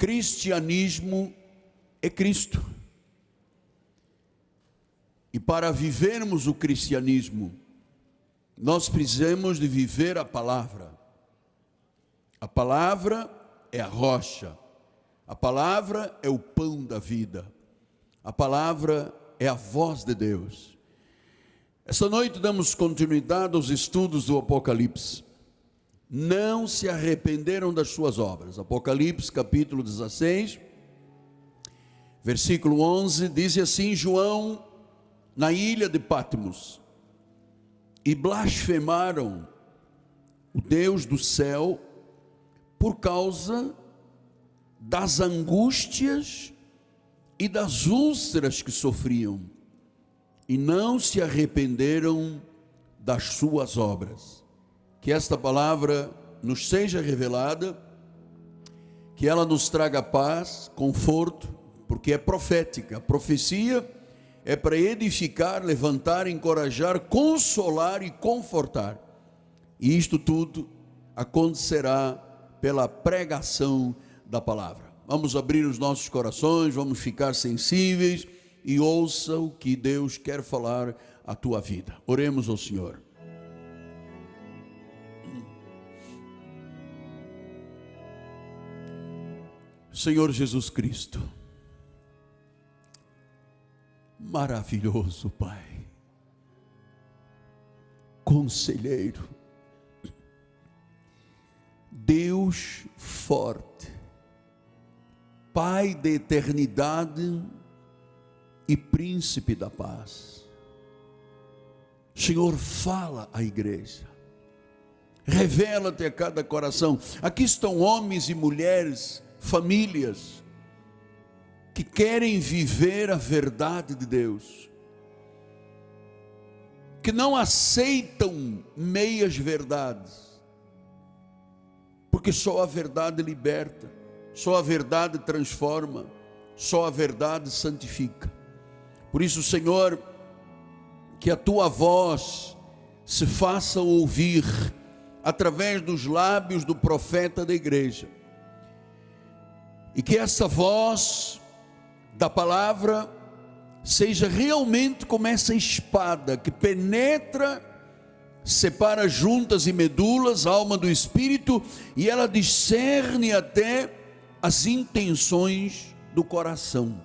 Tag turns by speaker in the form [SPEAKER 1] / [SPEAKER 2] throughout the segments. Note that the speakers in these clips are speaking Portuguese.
[SPEAKER 1] cristianismo é Cristo. E para vivermos o cristianismo, nós precisamos de viver a palavra. A palavra é a rocha. A palavra é o pão da vida. A palavra é a voz de Deus. Esta noite damos continuidade aos estudos do Apocalipse. Não se arrependeram das suas obras. Apocalipse capítulo 16, versículo 11, diz assim: João, na ilha de Patmos, e blasfemaram o Deus do céu por causa das angústias e das úlceras que sofriam, e não se arrependeram das suas obras. Que esta palavra nos seja revelada, que ela nos traga paz, conforto, porque é profética. A profecia é para edificar, levantar, encorajar, consolar e confortar. E isto tudo acontecerá pela pregação da palavra. Vamos abrir os nossos corações, vamos ficar sensíveis e ouça o que Deus quer falar à tua vida. Oremos ao Senhor. Senhor Jesus Cristo, maravilhoso Pai, conselheiro, Deus forte, Pai da eternidade e príncipe da paz. Senhor, fala à igreja, revela-te a cada coração. Aqui estão homens e mulheres, famílias, que querem viver a verdade de Deus, que não aceitam meias verdades, porque só a verdade liberta, só a verdade transforma, só a verdade santifica. Por isso, Senhor, que a tua voz se faça ouvir através dos lábios do profeta da igreja, e que essa voz da palavra seja realmente como essa espada que penetra, separa juntas e medulas, a alma do espírito, e ela discerne até as intenções do coração.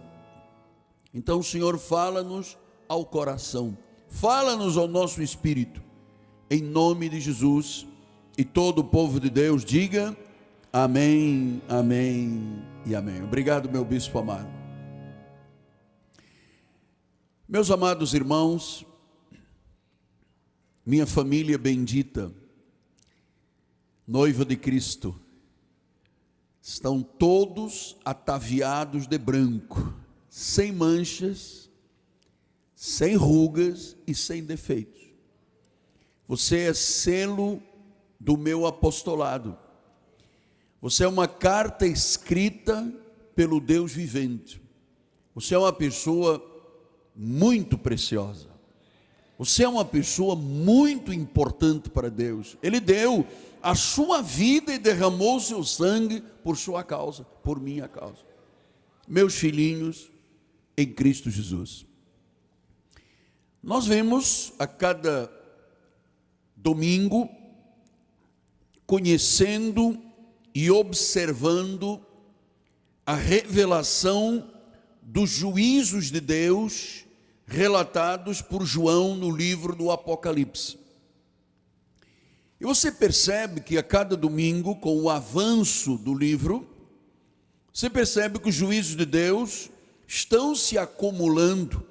[SPEAKER 1] Então, Senhor, fala-nos ao coração, fala-nos ao nosso espírito, em nome de Jesus. E todo o povo de Deus diga amém, amém e amém. Obrigado, meu bispo amado. Meus amados irmãos, minha família bendita, noiva de Cristo, estão todos ataviados de branco, sem manchas, sem rugas e sem defeitos. Você é selo do meu apostolado. Você é uma carta escrita pelo Deus vivente. Você é uma pessoa muito preciosa. Você é uma pessoa muito importante para Deus. Ele deu a sua vida e derramou o seu sangue por sua causa, por minha causa. Meus filhinhos em Cristo Jesus. Nós vemos a cada domingo, conhecendo e observando a revelação dos juízos de Deus relatados por João no livro do Apocalipse. E você percebe que a cada domingo, com o avanço do livro, você percebe que os juízos de Deus estão se acumulando.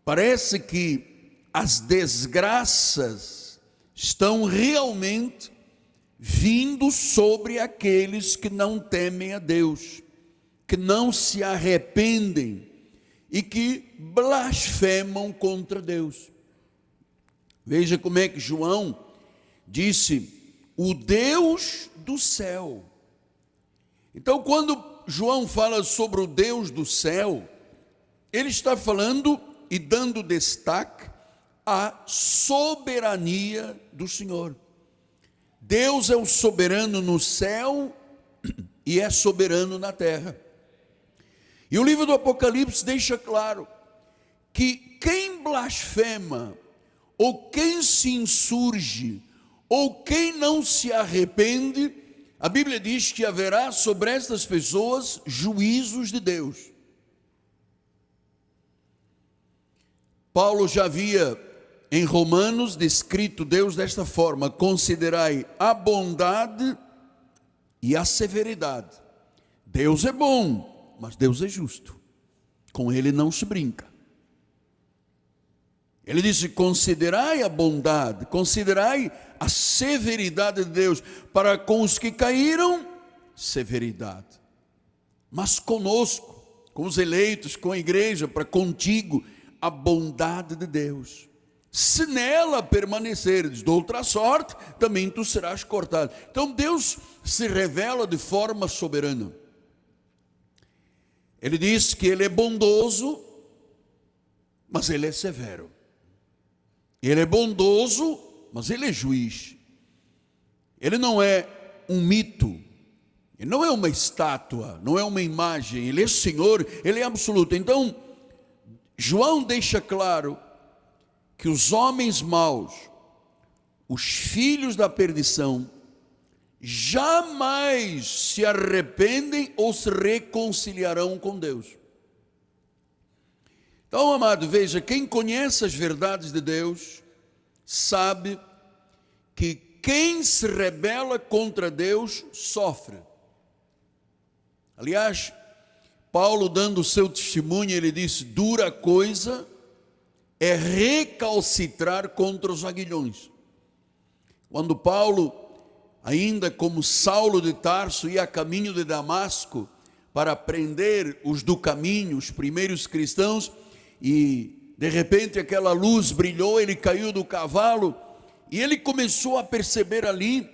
[SPEAKER 1] Parece que as desgraças estão realmente vindo sobre aqueles que não temem a Deus, que não se arrependem e que blasfemam contra Deus. Veja como é que João disse, o Deus do céu. Então, quando João fala sobre o Deus do céu, ele está falando e dando destaque à soberania do Senhor. Deus é o soberano no céu e é soberano na terra. E o livro do Apocalipse deixa claro que quem blasfema, ou quem se insurge, ou quem não se arrepende, a Bíblia diz que haverá sobre estas pessoas juízos de Deus. Paulo já havia em Romanos descrito Deus desta forma: considerai a bondade e a severidade. Deus é bom, mas Deus é justo. Com ele não se brinca. Ele disse: considerai a bondade, considerai a severidade de Deus. Para com os que caíram, severidade. Mas conosco, com os eleitos, com a igreja, para contigo, a bondade de Deus. Se nela permaneceres, de outra sorte, também tu serás cortado. Então Deus se revela de forma soberana. Ele diz que ele é bondoso, mas ele é severo. Ele é bondoso, mas ele é juiz. Ele não é um mito, ele não é uma estátua, não é uma imagem, ele é Senhor, ele é absoluto. Então, João deixa claro que os homens maus, os filhos da perdição, jamais se arrependem ou se reconciliarão com Deus. Então, amado, veja, quem conhece as verdades de Deus, sabe que quem se rebela contra Deus, sofre. Aliás, Paulo, dando o seu testemunho, ele disse: dura coisa é recalcitrar contra os aguilhões. Quando Paulo, ainda como Saulo de Tarso, ia a caminho de Damasco, para prender os do caminho, os primeiros cristãos, e de repente aquela luz brilhou, ele caiu do cavalo, e ele começou a perceber ali,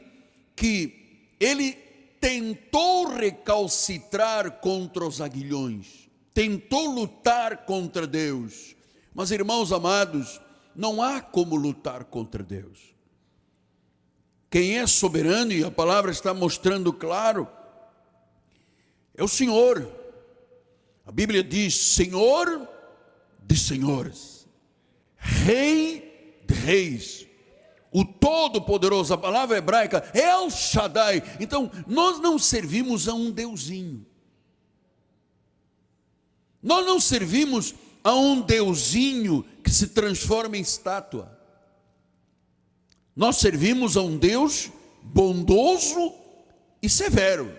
[SPEAKER 1] que ele tentou recalcitrar contra os aguilhões, tentou lutar contra Deus, mas irmãos amados, não há como lutar contra Deus. Quem é soberano, e a palavra está mostrando claro, é o Senhor. A Bíblia diz: Senhor de senhores, Rei de reis, o Todo-Poderoso. A palavra hebraica é El Shaddai. Então, nós não servimos a um deusinho, nós não servimos a um deusinho que se transforma em estátua. Nós servimos a um Deus bondoso e severo,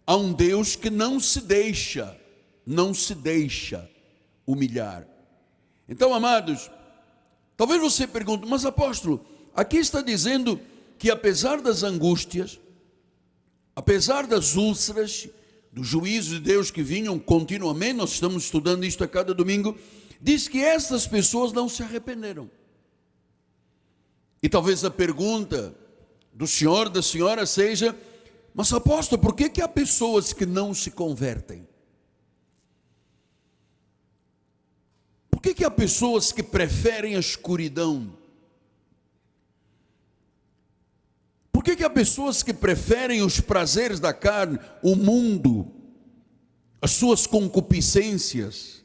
[SPEAKER 1] a um Deus que não se deixa humilhar. Então, amados, talvez você pergunte: mas apóstolo, aqui está dizendo que apesar das angústias, apesar das úlceras, do juízo de Deus que vinham continuamente, nós estamos estudando isto a cada domingo, diz que estas pessoas não se arrependeram. E talvez a pergunta do senhor, da senhora seja: mas apóstolo, por que há pessoas que não se convertem? Por que há pessoas que preferem a escuridão? Por que há pessoas que preferem os prazeres da carne, o mundo, as suas concupiscências?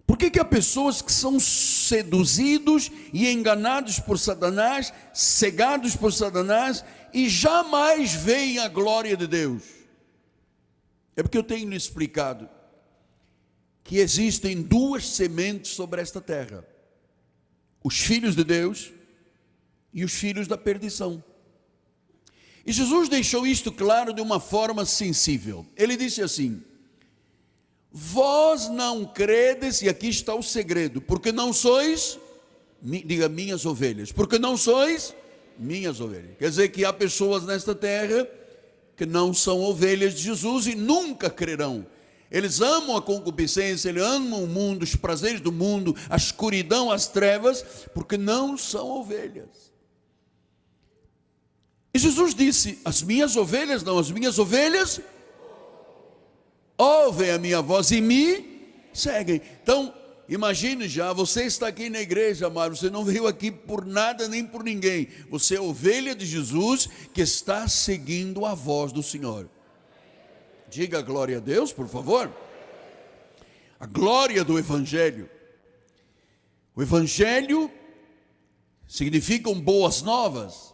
[SPEAKER 1] Por que há pessoas que são seduzidos e enganados por Satanás, cegados por Satanás, e jamais veem a glória de Deus? É porque eu tenho lhe explicado que existem duas sementes sobre esta terra: os filhos de Deus e os filhos da perdição. E Jesus deixou isto claro de uma forma sensível. Ele disse assim: vós não credes, e aqui está o segredo, porque não sois, diga, minhas ovelhas, porque não sois minhas ovelhas. Quer dizer que há pessoas nesta terra que não são ovelhas de Jesus e nunca crerão. Eles amam a concupiscência, eles amam o mundo, os prazeres do mundo, a escuridão, as trevas, porque não são ovelhas. E Jesus disse: as minhas ovelhas não, as minhas ovelhas ouvem a minha voz e me seguem. Então, imagine já, você está aqui na igreja, amado, você não veio aqui por nada nem por ninguém. Você é ovelha de Jesus que está seguindo a voz do Senhor. Diga glória a Deus, por favor. A glória do Evangelho. O Evangelho significam boas novas.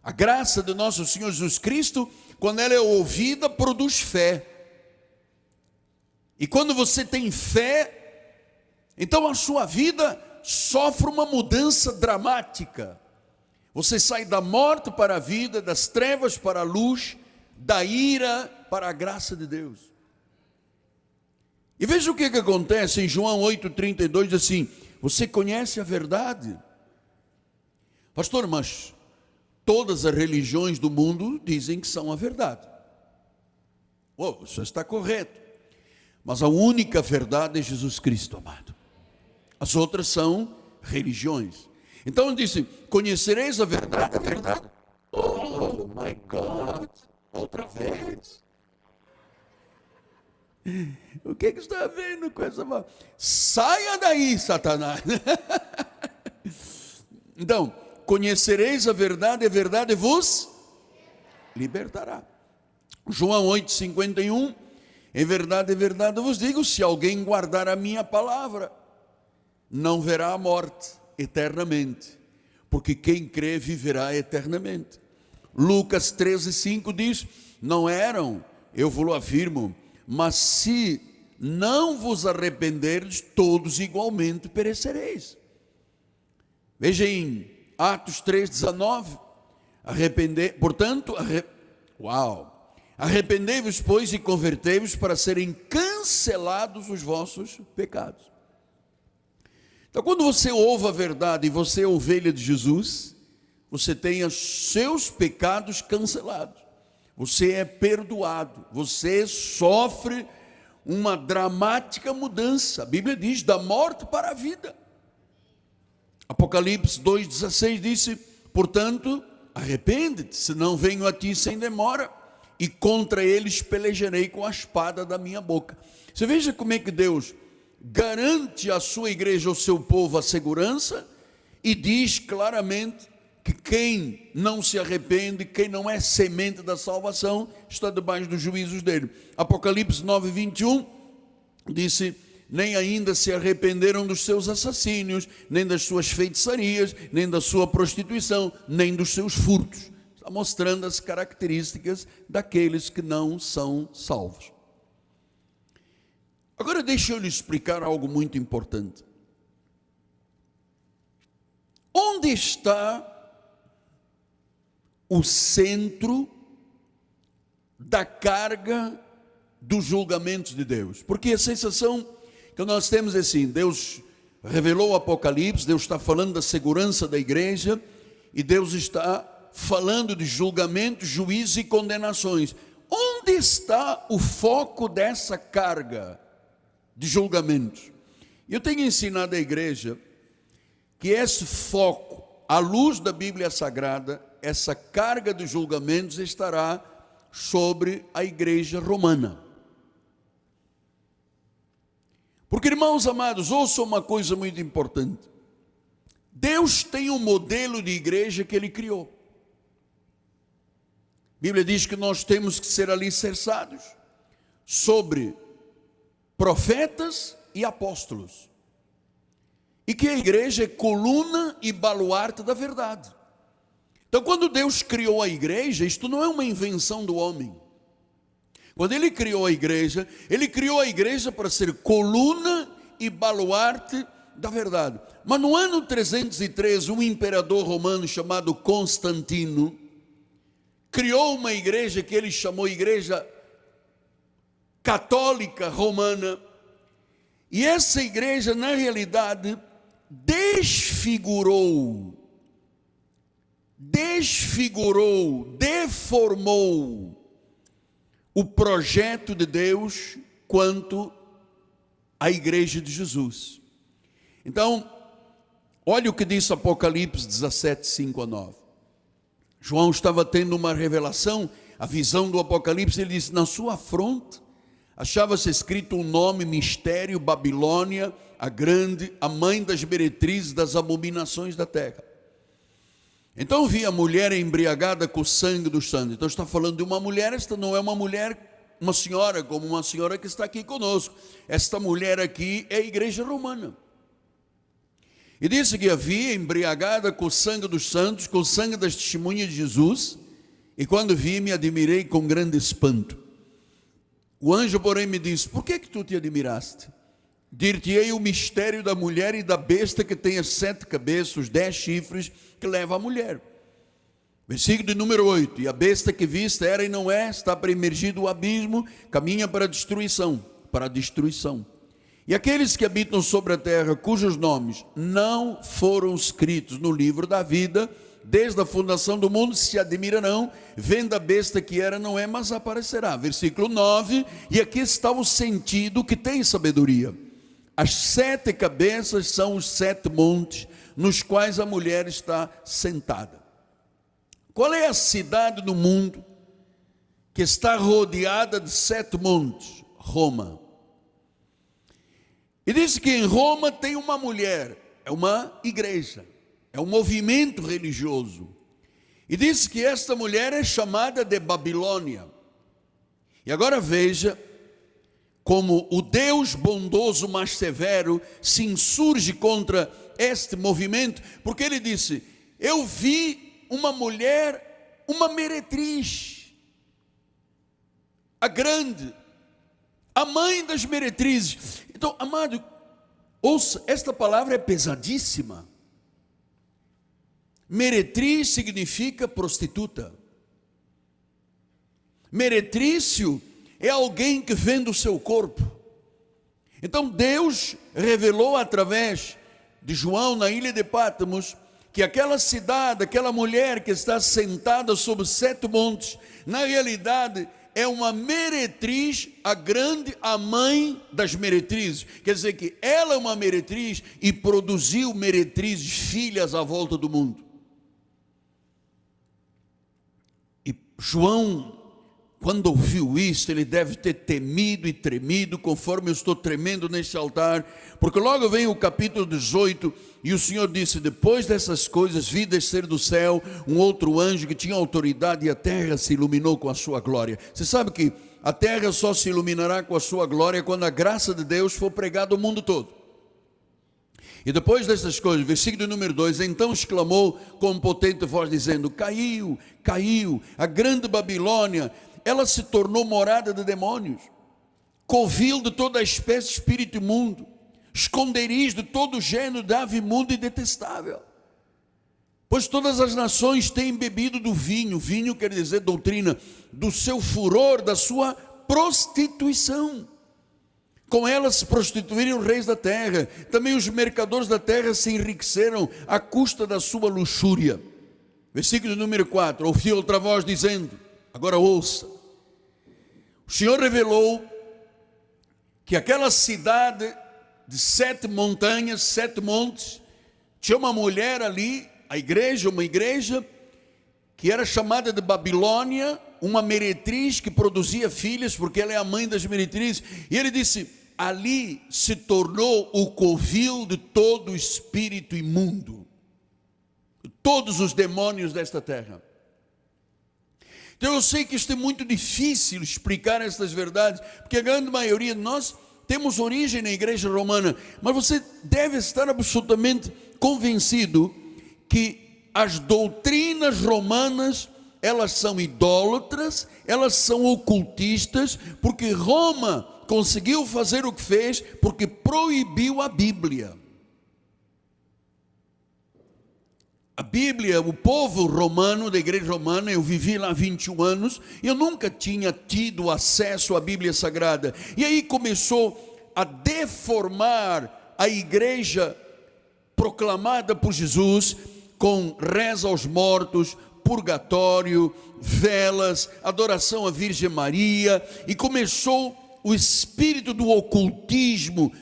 [SPEAKER 1] A graça do nosso Senhor Jesus Cristo, quando ela é ouvida, produz fé. E quando você tem fé, então a sua vida sofre uma mudança dramática. Você sai da morte para a vida, das trevas para a luz, da ira para a graça de Deus. E veja o que acontece em João 8,32, diz assim: você conhece a verdade? Pastor, mas todas as religiões do mundo dizem que são a verdade. Isso está correto. Mas a única verdade é Jesus Cristo, amado. As outras são religiões. Então ele disse: conhecereis a verdade, a verdade. Oh my God, outra vez. O que está vendo com essa voz? Saia daí, Satanás. Então, conhecereis a verdade vos libertará. João 8,51, em verdade, eu vos digo, se alguém guardar a minha palavra, não verá a morte eternamente, porque quem crê viverá eternamente. Lucas 13,5 diz: não eram, eu vos afirmo, mas se não vos arrependerdes, todos igualmente perecereis. Veja em Atos 3,19, arrependei-vos, pois, e convertei-vos para serem cancelados os vossos pecados. Então, quando você ouve a verdade e você é ovelha de Jesus, você tem os seus pecados cancelados. Você é perdoado, você sofre uma dramática mudança. A Bíblia diz: da morte para a vida. Apocalipse 2,16 disse: portanto, arrepende-te, senão venho a ti sem demora, e contra eles pelejarei com a espada da minha boca. Você veja como é que Deus garante à sua igreja, ao seu povo, a segurança, e diz claramente que quem não se arrepende, quem não é semente da salvação, está debaixo dos juízos dele. Apocalipse 9,21 disse: nem ainda se arrependeram dos seus assassínios, nem das suas feitiçarias, nem da sua prostituição, nem dos seus furtos. Está mostrando as características daqueles que não são salvos. Agora deixa eu lhe explicar algo muito importante. Onde está o centro da carga dos julgamentos de Deus? Porque a sensação que nós temos é assim: Deus revelou o Apocalipse, Deus está falando da segurança da igreja, e Deus está falando de julgamentos, juízos e condenações. Onde está o foco dessa carga de julgamentos? Eu tenho ensinado à igreja que esse foco, à luz da Bíblia Sagrada, essa carga de julgamentos estará sobre a igreja romana. Porque, irmãos amados, ouçam uma coisa muito importante. Deus tem um modelo de igreja que Ele criou. A Bíblia diz que nós temos que ser alicerçados sobre profetas e apóstolos, e que a igreja é coluna e baluarte da verdade. Então, quando Deus criou a igreja, isto não é uma invenção do homem. Quando Ele criou a igreja para ser coluna e baluarte da verdade. Mas no ano 303, um imperador romano chamado Constantino criou uma igreja que ele chamou Igreja Católica Romana. E essa igreja, na realidade, desfigurou, deformou o projeto de Deus quanto à igreja de Jesus. Então, olha o que diz Apocalipse 17, 5-9. João estava tendo uma revelação, a visão do Apocalipse. Ele disse: na sua fronte achava-se escrito um nome: Mistério, Babilônia, a grande, a mãe das meretrizes das abominações da terra. Então vi a mulher embriagada com o sangue dos santos. Então está falando de uma mulher. Esta não é uma mulher, uma senhora, como uma senhora que está aqui conosco. Esta mulher aqui é a igreja romana. E disse que havia embriagada com o sangue dos santos, com o sangue das testemunhas de Jesus. E quando vi, me admirei com grande espanto. O anjo, porém, me disse: por que tu te admiraste? Dir-te-ei o mistério da mulher e da besta que tem as 7 cabeças, os 10 chifres, que leva a mulher. Versículo de número 8. E a besta que viste era e não é, está para emergir do abismo, caminha para a destruição, E aqueles que habitam sobre a terra, cujos nomes não foram escritos no livro da vida, desde a fundação do mundo, se admirarão, vendo a besta que era, não é, mas aparecerá. Versículo 9, e aqui está o sentido que tem sabedoria. As 7 cabeças são os 7 montes, nos quais a mulher está sentada. Qual é a cidade do mundo que está rodeada de 7 montes? Roma. E diz que em Roma tem uma mulher, é uma igreja, é um movimento religioso. E diz que esta mulher é chamada de Babilônia. E agora veja como o Deus bondoso, mas severo, se insurge contra este movimento, porque ele disse: eu vi uma mulher, uma meretriz, a grande, a mãe das meretrizes. Então, amado, ouça, esta palavra é pesadíssima. Meretriz significa prostituta. Meretrício é alguém que vende o seu corpo. Então Deus revelou através de João na ilha de Patmos que aquela cidade, aquela mulher que está sentada sobre 7 montes, na realidade é uma meretriz, a grande, a mãe das meretrizes. Quer dizer que ela é uma meretriz e produziu meretrizes, filhas à volta do mundo. E João, quando ouviu isso, ele deve ter temido e tremido, conforme eu estou tremendo neste altar, porque logo vem o capítulo 18, e o Senhor disse: depois dessas coisas, vi descer do céu um outro anjo que tinha autoridade, e a terra se iluminou com a sua glória. Você sabe que a terra só se iluminará com a sua glória quando a graça de Deus for pregada ao mundo todo. E depois dessas coisas, versículo número 2, então exclamou com potente voz, dizendo: caiu, caiu, a grande Babilônia, ela se tornou morada de demônios, covil de toda a espécie de espírito imundo, esconderijo de todo gênero de ave imunda e detestável. Pois todas as nações têm bebido do vinho, vinho quer dizer doutrina, do seu furor, da sua prostituição. Com ela se prostituíram os reis da terra, também os mercadores da terra se enriqueceram à custa da sua luxúria. Versículo número 4, ouvi outra voz dizendo, agora ouça, o Senhor revelou que aquela cidade de 7 montanhas, 7 montes, tinha uma mulher ali, a igreja, uma igreja, que era chamada de Babilônia, uma meretriz que produzia filhas, porque ela é a mãe das meretrizes, e ele disse, ali se tornou o covil de todo o espírito imundo, todos os demônios desta terra. Então eu sei que isto é muito difícil explicar estas verdades, porque a grande maioria de nós temos origem na igreja romana, mas você deve estar absolutamente convencido que as doutrinas romanas, elas são idólatras, elas são ocultistas, porque Roma conseguiu fazer o que fez, porque proibiu a Bíblia. A Bíblia, o povo romano, da igreja romana, eu vivi lá 21 anos, eu nunca tinha tido acesso à Bíblia Sagrada, e aí começou a deformar a igreja proclamada por Jesus, com reza aos mortos, purgatório, velas, adoração à Virgem Maria, e começou o espírito do ocultismo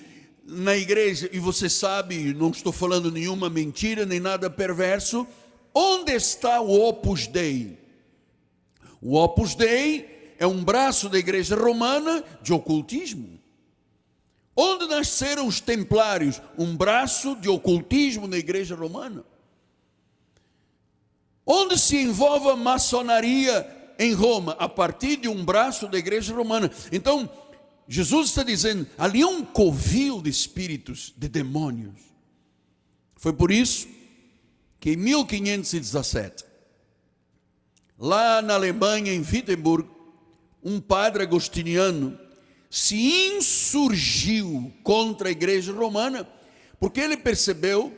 [SPEAKER 1] na igreja, e você sabe, não estou falando nenhuma mentira, nem nada perverso. Onde está o Opus Dei? O Opus Dei é um braço da igreja romana de ocultismo. Onde nasceram os templários? Um braço de ocultismo na igreja romana. Onde se envolve a maçonaria em Roma? A partir de um braço da igreja romana. Então, Jesus está dizendo, ali é um covil de espíritos, de demônios. Foi por isso que em 1517, lá na Alemanha, em Wittenberg, um padre agostiniano se insurgiu contra a igreja romana, porque ele percebeu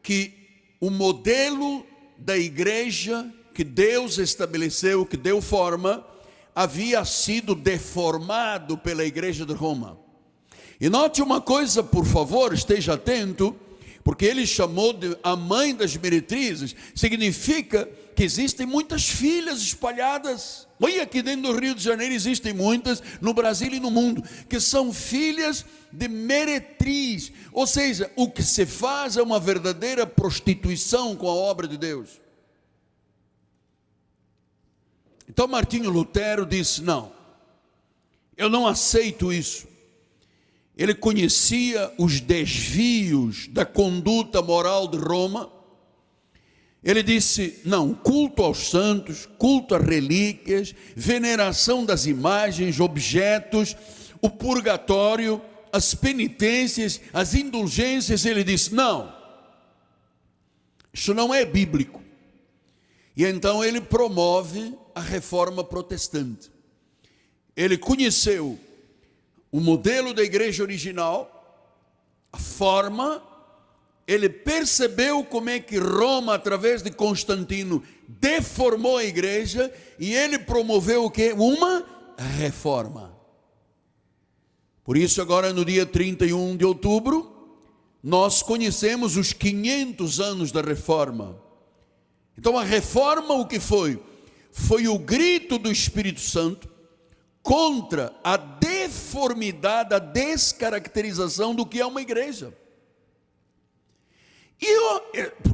[SPEAKER 1] que o modelo da igreja que Deus estabeleceu, que deu forma, havia sido deformado pela igreja de Roma. E note uma coisa, por favor, esteja atento, porque ele chamou de a mãe das meretrizes, significa que existem muitas filhas espalhadas. Olha, aqui dentro do Rio de Janeiro existem muitas, no Brasil e no mundo, que são filhas de meretriz. Ou seja, o que se faz é uma verdadeira prostituição com a obra de Deus. Então Martinho Lutero disse, não, eu não aceito isso. Ele conhecia os desvios da conduta moral de Roma. Ele disse, não, culto aos santos, culto a relíquias, veneração das imagens, objetos, o purgatório, as penitências, as indulgências. Ele disse, não, isso não é bíblico. E então ele promove a reforma protestante. Ele conheceu o modelo da igreja original, a forma. Ele percebeu como é que Roma, através de Constantino, deformou a igreja, e ele promoveu o quê? Uma reforma. Por isso agora no dia 31 de outubro, nós conhecemos os 500 anos da reforma. Então a reforma o que foi? Foi o grito do Espírito Santo contra a deformidade, a descaracterização do que é uma igreja.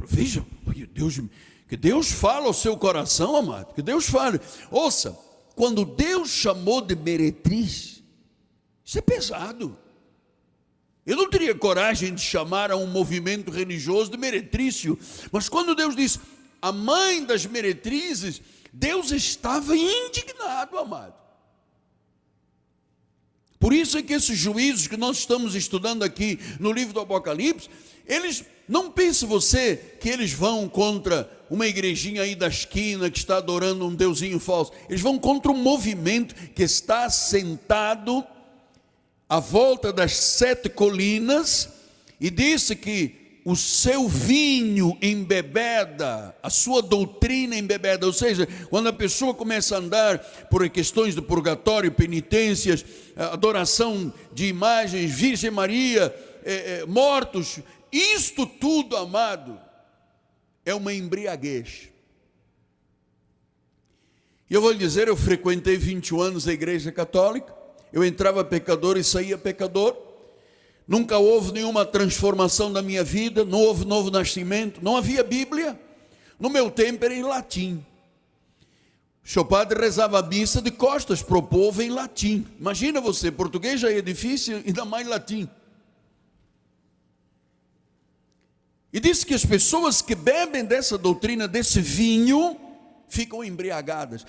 [SPEAKER 1] Veja, que Deus fala ao seu coração, amado, que Deus fale. Ouça, quando Deus chamou de meretriz, isso é pesado. Eu não teria coragem de chamar a um movimento religioso de meretrício, mas quando Deus diz a mãe das meretrizes, Deus estava indignado, amado. Por isso é que esses juízos que nós estamos estudando aqui no livro do Apocalipse, eles, não pense você que eles vão contra uma igrejinha aí da esquina que está adorando um deusinho falso. Eles vão contra um movimento que está sentado à volta das 7 colinas e disse que o seu vinho embebeda, a sua doutrina embebeda. Ou seja, quando a pessoa começa a andar por questões de purgatório, penitências, adoração de imagens, Virgem Maria, mortos, isto tudo, amado, é uma embriaguez. E eu vou lhe dizer, eu frequentei 21 anos a igreja católica, eu entrava pecador e saía pecador, nunca houve nenhuma transformação da minha vida, não houve novo nascimento, não havia Bíblia, no meu tempo era em latim. O seu padre rezava a missa de costas para o povo em latim. Imagina você, português já é difícil, ainda mais latim. E diz que as pessoas que bebem dessa doutrina, desse vinho, ficam embriagadas.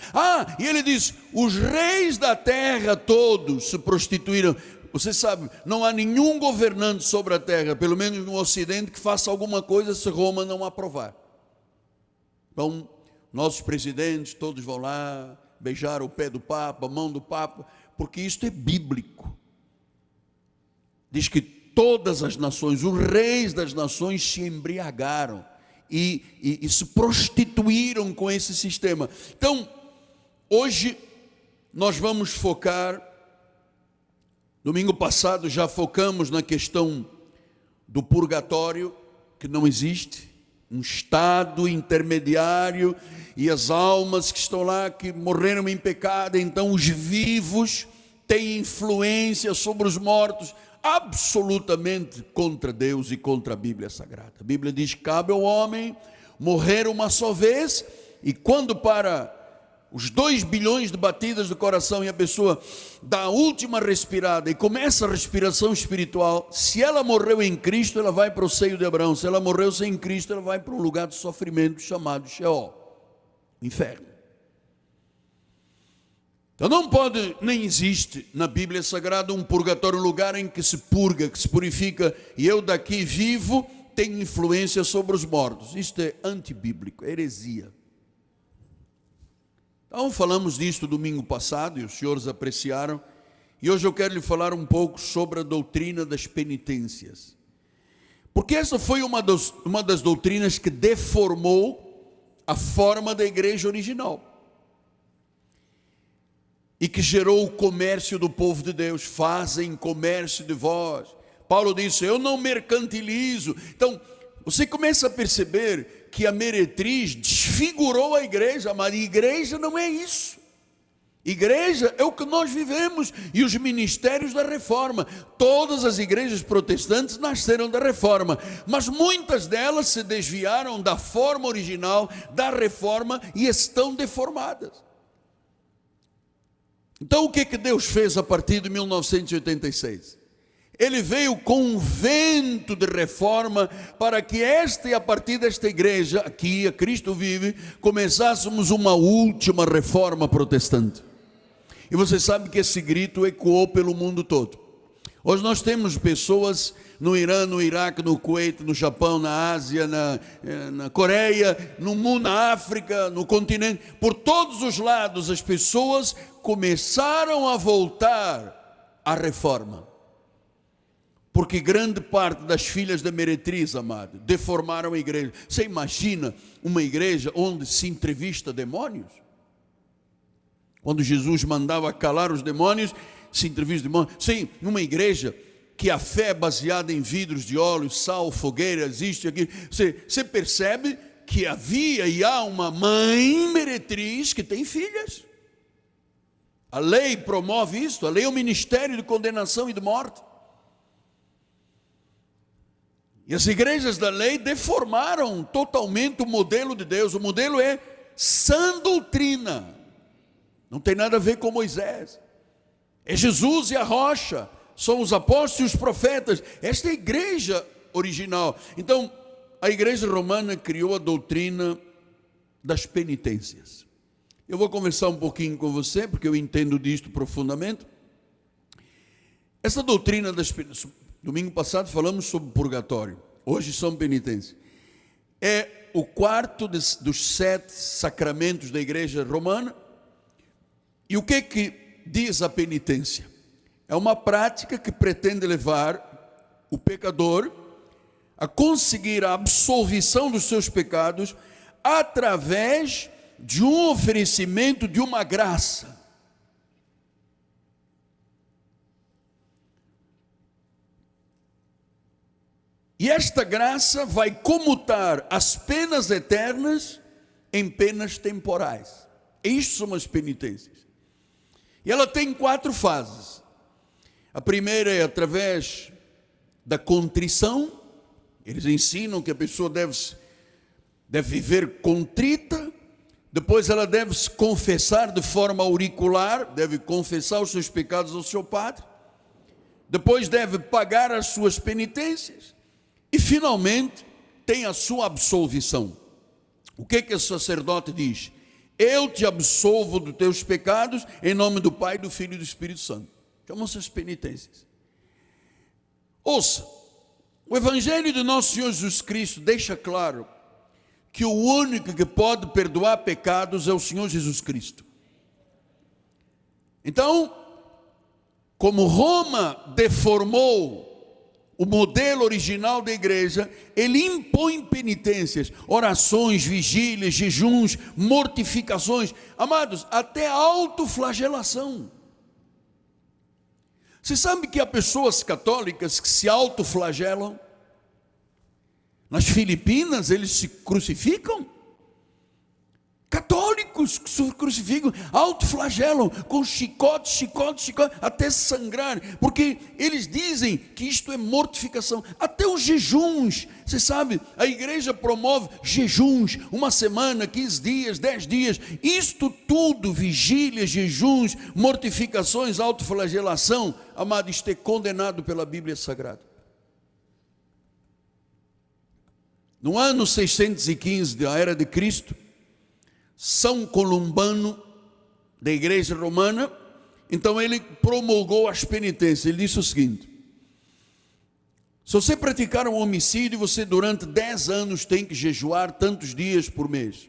[SPEAKER 1] E ele diz, os reis da terra todos se prostituíram. Você sabe, não há nenhum governante sobre a terra, pelo menos no Ocidente, que faça alguma coisa se Roma não aprovar. Então, nossos presidentes todos vão lá, beijar o pé do Papa, a mão do Papa, porque isto é bíblico. Diz que todas as nações, os reis das nações se embriagaram e se prostituíram com esse sistema. Então, hoje nós vamos focar, domingo passado já focamos na questão do purgatório, que não existe, um estado intermediário, e as almas que estão lá, que morreram em pecado, então os vivos têm influência sobre os mortos, absolutamente contra Deus e contra a Bíblia Sagrada. A Bíblia diz que cabe ao homem morrer uma só vez, e quando para os 2 bilhões de batidas do coração e a pessoa dá a última respirada e começa a respiração espiritual, se ela morreu em Cristo, ela vai para o seio de Abraão. Se ela morreu sem Cristo, ela vai para um lugar de sofrimento chamado Sheol, inferno. Então não pode, nem existe na Bíblia Sagrada um purgatório, um lugar em que se purga, que se purifica, e eu daqui vivo tenho influência sobre os mortos. Isto é antibíblico, é heresia. Então falamos disto domingo passado e os senhores apreciaram, e hoje eu quero lhe falar um pouco sobre a doutrina das penitências, porque essa foi uma das doutrinas que deformou a forma da igreja original e que gerou o comércio do povo de Deus. Fazem comércio de vós. Paulo disse, eu não mercantilizo. Então você começa a perceber que a meretriz desfigurou a igreja, mas a igreja não é isso. Igreja é o que nós vivemos e os ministérios da reforma. Todas as igrejas protestantes nasceram da reforma, mas muitas delas se desviaram da forma original da reforma e estão deformadas. Então o que Deus fez a partir de 1986? Ele veio com um vento de reforma para que esta e a partir desta igreja, aqui a Cristo Vive, começássemos uma última reforma protestante. E você sabe que esse grito ecoou pelo mundo todo. Hoje nós temos pessoas no Irã, no Iraque, no Kuwait, no Japão, na Ásia, na Coreia, no mundo, na África, no continente, por todos os lados as pessoas começaram a voltar à reforma. Porque grande parte das filhas da meretriz, amado, deformaram a igreja. Você imagina uma igreja onde se entrevista demônios? Quando Jesus mandava calar os demônios, se entrevista demônios. Sim, numa igreja que a fé é baseada em vidros de óleo, sal, fogueira, existe aqui. Você percebe que havia e há uma mãe meretriz que tem filhas. A lei promove isso, a lei é um ministério de condenação e de morte. E as igrejas da lei deformaram totalmente o modelo de Deus. O modelo é sã doutrina. Não tem nada a ver com Moisés. É Jesus e a rocha. São os apóstolos e os profetas. Esta é a igreja original. Então, a igreja romana criou a doutrina das penitências. Eu vou conversar um pouquinho com você, porque eu entendo disto profundamente. Essa doutrina das penitências, domingo passado falamos sobre purgatório, hoje são penitências. É o quarto dos 7 sacramentos da igreja romana. E o que diz a penitência? É uma prática que pretende levar o pecador a conseguir a absolvição dos seus pecados através de um oferecimento de uma graça. E esta graça vai comutar as penas eternas em penas temporais. Isso são as penitências. E ela tem 4 fases. A primeira é através da contrição. Eles ensinam que a pessoa deve viver contrita. Depois ela deve se confessar de forma auricular, deve confessar os seus pecados ao seu padre. Depois deve pagar as suas penitências. E finalmente tem a sua absolvição. O que o sacerdote diz? Eu te absolvo dos teus pecados em nome do Pai, do Filho e do Espírito Santo. Chamam-se as penitências. Ouça, o Evangelho de nosso Senhor Jesus Cristo deixa claro que o único que pode perdoar pecados é o Senhor Jesus Cristo. Então, como Roma deformou o modelo original da igreja, ele impõe penitências, orações, vigílias, jejuns, mortificações, amados, até autoflagelação. Você sabe que há pessoas católicas que se autoflagelam? Nas Filipinas eles se crucificam. Católicos que se crucificam, autoflagelam com chicote, até sangrar, porque eles dizem que isto é mortificação. Até os jejuns, você sabe, a igreja promove jejuns, 1 semana, 15 dias, 10 dias, isto tudo, vigílias, jejuns, mortificações, autoflagelação, amado, isto é condenado pela Bíblia Sagrada. No ano 615 da era de Cristo, São Columbano, da igreja romana, então ele promulgou as penitências. Ele disse o seguinte: se você praticar um homicídio, você durante 10 anos tem que jejuar tantos dias por mês.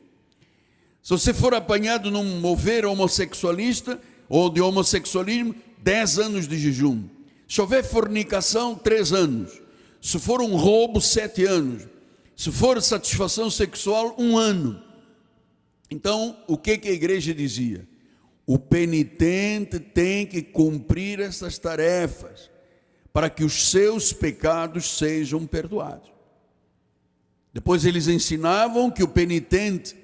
[SPEAKER 1] Se você for apanhado num mover homossexualista ou de homossexualismo, 10 anos de jejum. Se houver fornicação, 3 anos. Se for um roubo, 7 anos. Se for satisfação sexual, 1 ano. Então, o que a igreja dizia? O penitente tem que cumprir essas tarefas para que os seus pecados sejam perdoados. Depois eles ensinavam que o penitente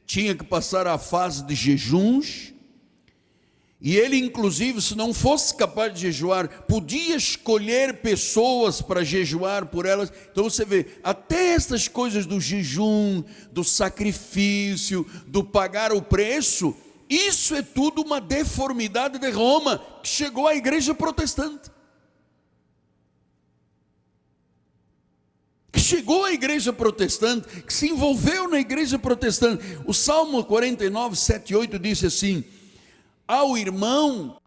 [SPEAKER 1] tinha que passar a fase de jejuns, e ele, inclusive, se não fosse capaz de jejuar, podia escolher pessoas para jejuar por elas. Então você vê, até essas coisas do jejum, do sacrifício, do pagar o preço, isso é tudo uma deformidade de Roma, que chegou à igreja protestante. Que chegou à igreja protestante, que se envolveu na igreja protestante. O Salmo 49, 7 e 8 diz assim: ao irmão,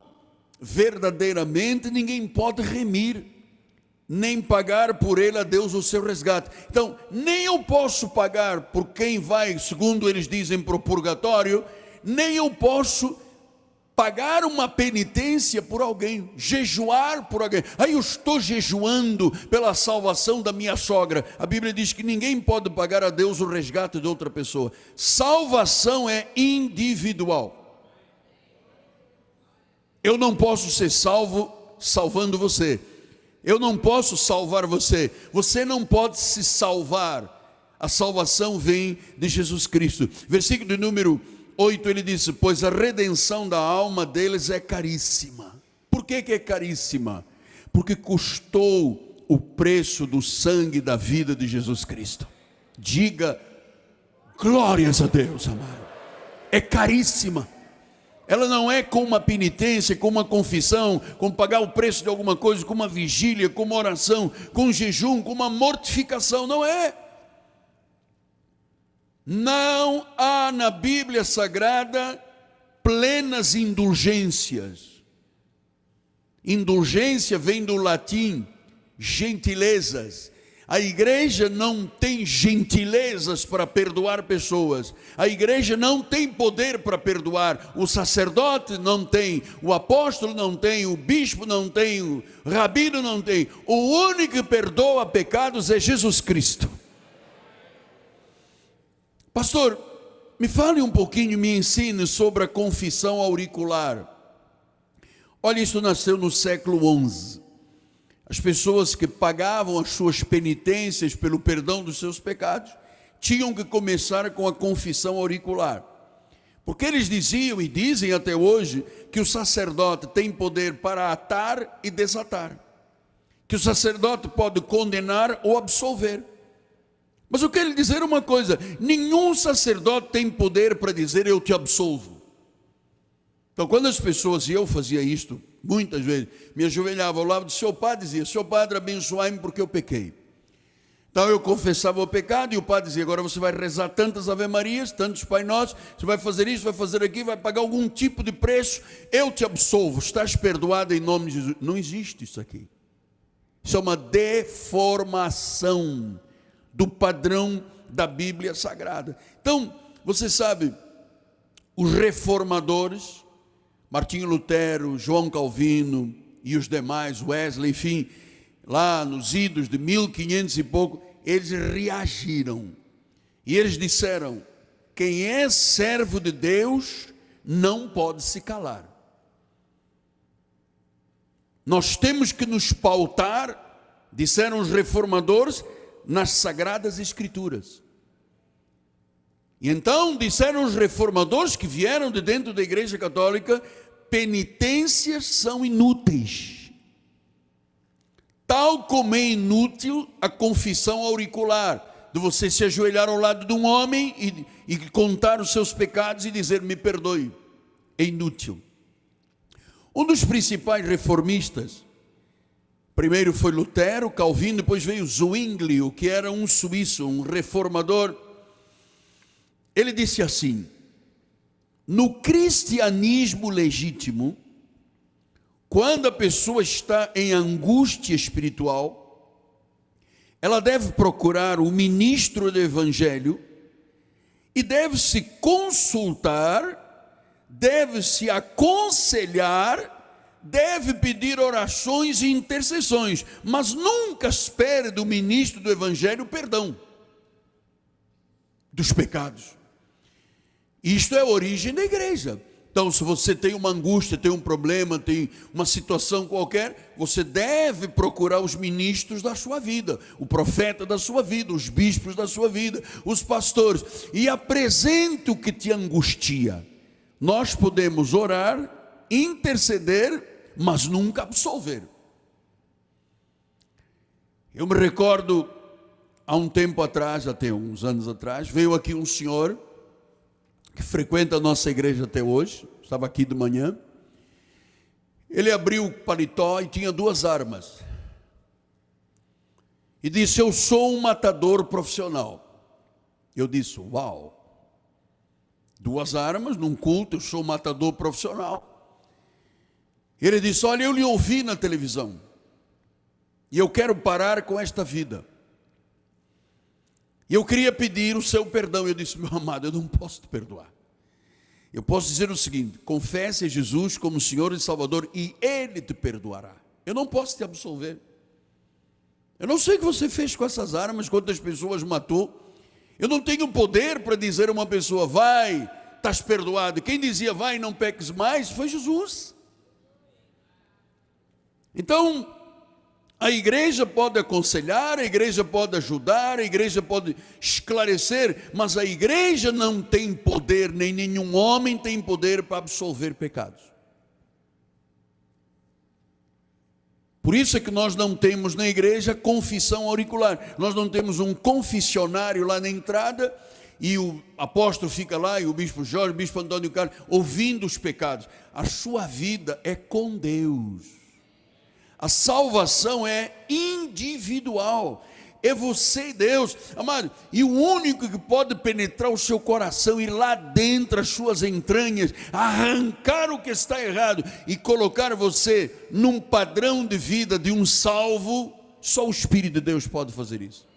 [SPEAKER 1] verdadeiramente ninguém pode remir, nem pagar por ele a Deus o seu resgate. Então, nem eu posso pagar por quem vai, segundo eles dizem, para o purgatório, nem eu posso pagar uma penitência por alguém, jejuar por alguém. Aí eu estou jejuando pela salvação da minha sogra. A Bíblia diz que ninguém pode pagar a Deus o resgate de outra pessoa. Salvação é individual. Eu não posso ser salvo salvando você. Eu não posso salvar você. Você não pode se salvar. A salvação vem de Jesus Cristo. Versículo de número 8, ele diz: pois a redenção da alma deles é caríssima. Por que é caríssima? Porque custou o preço do sangue da vida de Jesus Cristo. Diga glórias a Deus, amado. É caríssima. Ela não é com uma penitência, com uma confissão, com pagar o preço de alguma coisa, com uma vigília, com uma oração, com um jejum, com uma mortificação. Não é. Não há na Bíblia Sagrada plenas indulgências. Indulgência vem do latim gentilezas. A igreja não tem gentilezas para perdoar pessoas. A igreja não tem poder para perdoar. O sacerdote não tem, o apóstolo não tem, o bispo não tem, o rabino não tem. O único que perdoa pecados é Jesus Cristo. Pastor, me fale um pouquinho, me ensine sobre a confissão auricular. Olha, isso nasceu no século XI. As pessoas que pagavam as suas penitências pelo perdão dos seus pecados tinham que começar com a confissão auricular. Porque eles diziam e dizem até hoje que o sacerdote tem poder para atar e desatar. Que o sacerdote pode condenar ou absolver. Mas eu quero lhe dizer uma coisa: nenhum sacerdote tem poder para dizer eu te absolvo. Então, quando as pessoas, e eu fazia isto muitas vezes, me ajoelhava ao lado do seu padre e dizia: seu padre, abençoai-me porque eu pequei. Então eu confessava o pecado e o padre dizia: agora você vai rezar tantas Ave Marias, tantos Pai Nossos, você vai fazer isso, vai fazer aquilo, vai pagar algum tipo de preço, eu te absolvo, estás perdoado em nome de Jesus. Não existe isso aqui. Isso é uma deformação do padrão da Bíblia Sagrada. Então, você sabe, os reformadores, Martinho Lutero, João Calvino e os demais, Wesley, enfim, lá nos idos de 1500 e pouco, eles reagiram. E eles disseram: quem é servo de Deus não pode se calar. Nós temos que nos pautar, disseram os reformadores, nas Sagradas Escrituras. E então disseram os reformadores que vieram de dentro da Igreja Católica: penitências são inúteis, tal como é inútil a confissão auricular, de você se ajoelhar ao lado de um homem e contar os seus pecados e dizer: me perdoe. É inútil. Um dos principais reformistas, primeiro foi Lutero, Calvino, depois veio Zwinglio, que era um suíço, um reformador. Ele disse assim: no cristianismo legítimo, quando a pessoa está em angústia espiritual, ela deve procurar o ministro do evangelho e deve se consultar, deve se aconselhar, deve pedir orações e intercessões, mas nunca espere do ministro do evangelho perdão dos pecados. Isto é a origem da igreja. Então, se você tem uma angústia, tem um problema, tem uma situação qualquer, você deve procurar os ministros da sua vida, o profeta da sua vida, os bispos da sua vida, os pastores, e apresente o que te angustia. Nós podemos orar, interceder, mas nunca absolver. Eu me recordo, há um tempo atrás, até uns anos atrás, veio aqui um senhor que frequenta a nossa igreja até hoje, estava aqui de manhã. Ele abriu o paletó e tinha 2 armas. E disse: eu sou um matador profissional. Eu disse: uau! 2 armas num culto, eu sou um matador profissional. Ele disse: olha, eu lhe ouvi na televisão e eu quero parar com esta vida. E eu queria pedir o seu perdão. Eu disse: meu amado, eu não posso te perdoar. Eu posso dizer o seguinte: confesse a Jesus como Senhor e Salvador e Ele te perdoará. Eu não posso te absolver. Eu não sei o que você fez com essas armas, quantas pessoas matou. Eu não tenho poder para dizer a uma pessoa: vai, estás perdoado. Quem dizia: vai, não peques mais, foi Jesus. Então, a igreja pode aconselhar, a igreja pode ajudar, a igreja pode esclarecer, mas a igreja não tem poder, nem nenhum homem tem poder para absolver pecados. Por isso é que nós não temos na igreja confissão auricular. Nós não temos um confessionário lá na entrada e o apóstolo fica lá, e o bispo Jorge, o bispo Antônio Carlos, ouvindo os pecados. A sua vida é com Deus. A salvação é individual, é você e Deus, amado. E o único que pode penetrar o seu coração, ir lá dentro, as suas entranhas, arrancar o que está errado e colocar você num padrão de vida de um salvo, só o Espírito de Deus pode fazer isso.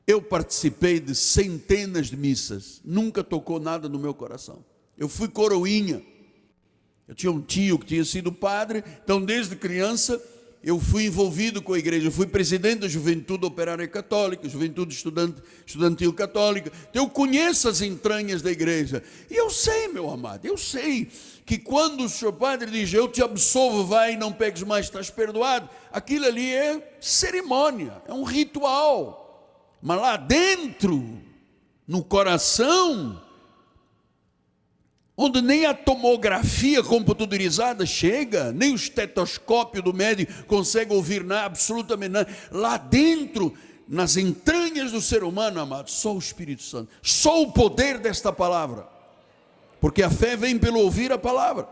[SPEAKER 1] Eu participei de centenas de missas, nunca tocou nada no meu coração. Eu fui coroinha. Eu tinha um tio que tinha sido padre, então desde criança eu fui envolvido com a igreja. Eu fui presidente da Juventude Operária Católica, Juventude Estudantil Católica. Então eu conheço as entranhas da igreja. E eu sei, meu amado, eu sei que quando o senhor padre diz: eu te absolvo, vai e não peques mais, estás perdoado, aquilo ali é cerimônia, é um ritual. Mas lá dentro, no coração, onde nem a tomografia computadorizada chega, nem o estetoscópio do médico consegue ouvir nada, absolutamente nada. Lá dentro, nas entranhas do ser humano, amado, só o Espírito Santo, só o poder desta palavra, porque a fé vem pelo ouvir a palavra.